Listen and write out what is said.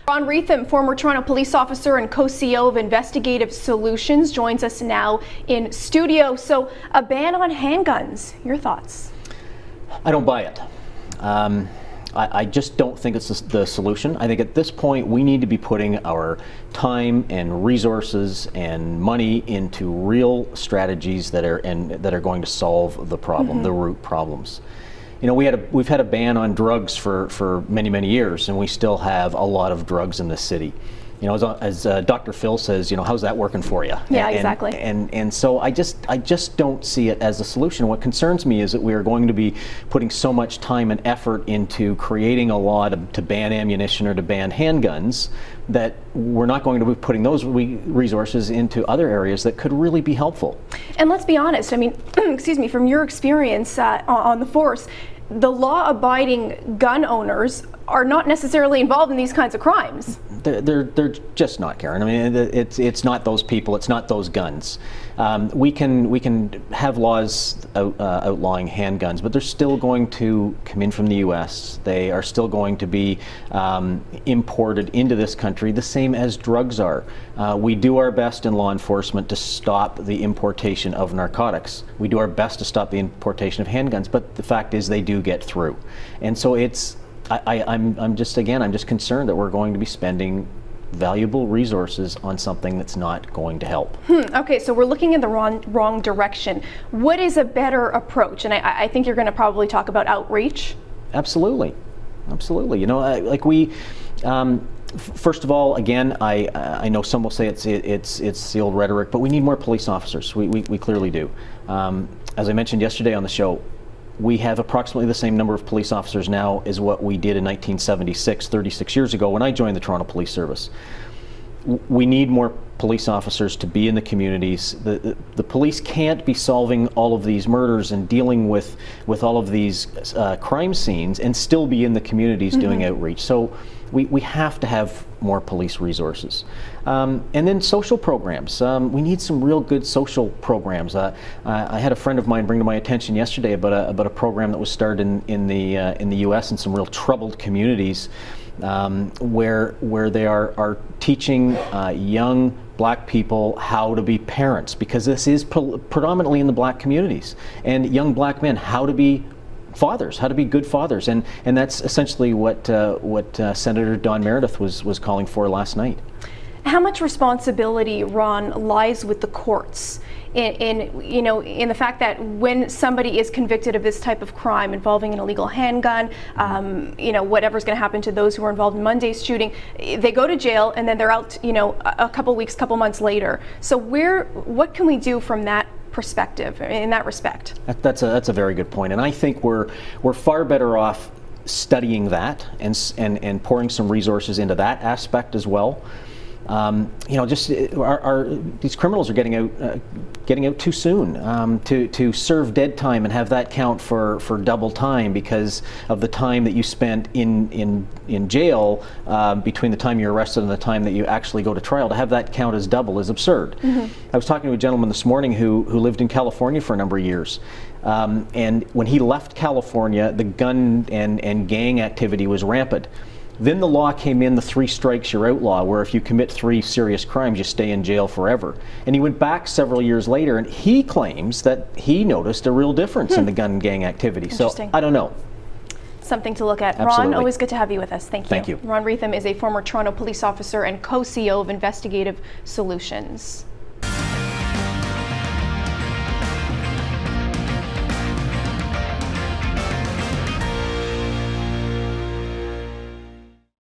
Ron Wretham, former Toronto police officer and co-CEO of Investigative Solutions, joins us now in studio. So, a ban on handguns, your thoughts? I don't buy it. I just don't think it's the solution. I think at this point we need to be putting our time and resources and money into real strategies that are going to solve the problem, the root problems. You know, we've had a ban on drugs for many years, and we still have a lot of drugs in the city. You know, as Dr. Phil says, you know, how's that working for you? Yeah, exactly. And so I just don't see it as a solution. What concerns me is that we are going to be putting so much time and effort into creating a law to ban ammunition or to ban handguns that we're not going to be putting those resources into other areas that could really be helpful. And let's be honest, I mean, excuse me, from your experience on the force, the law-abiding gun owners are not necessarily involved in these kinds of crimes. They're just not, Karen. I mean, it's not those people. It's not those guns. We can have laws outlawing handguns, but they're still going to come in from the U.S. They are still going to be imported into this country, the same as drugs are. We do our best in law enforcement to stop the importation of narcotics. We do our best to stop the importation of handguns, but the fact is they do get through. And so I'm just concerned that we're going to be spending valuable resources on something that's not going to help. Okay, so we're looking in the wrong direction. What is a better approach? And I think you're going to probably talk about outreach. Absolutely. You know, first of all, again, I know some will say it's the old rhetoric, but we need more police officers. We clearly do. As I mentioned yesterday on the show, we have approximately the same number of police officers now as what we did in 1976, 36 years ago when I joined the Toronto Police Service. We need more police officers to be in the communities. The police can't be solving all of these murders and dealing with all of these crime scenes and still be in the communities doing outreach. So we have to have more police resources. And then social programs. We need some real good social programs. I had a friend of mine bring to my attention yesterday about a program that was started in the U.S. in some real troubled communities, where they are teaching young black people how to be parents, because this is predominantly in the black communities, and young black men how to be fathers, how to be good fathers, and that's essentially what Senator Don Meredith was calling for last night. How much responsibility, Ron, lies with the courts in the fact that when somebody is convicted of this type of crime involving an illegal handgun, whatever's going to happen to those who were involved in Monday's shooting, they go to jail and then they're out, a couple months later. So what can we do from that perspective, in that respect? That's a very good point, and I think we're far better off studying that and pouring some resources into that aspect as well. These criminals are getting out too soon to serve dead time and have that count for double time because of the time that you spent in jail between the time you're arrested and the time that you actually go to trial. To have that count as double is absurd. I was talking to a gentleman this morning who lived in California for a number of years. And when he left California, the gun and gang activity was rampant. Then the law came in, the 3 strikes you're outlaw, where if you commit 3 serious crimes, you stay in jail forever. And he went back several years later, and he claims that he noticed a real difference in the gun gang activity. So I don't know. Something to look at. Absolutely. Ron, always good to have you with us. Thank you. Thank you. Ron Wretham is a former Toronto police officer and co-CEO of Investigative Solutions.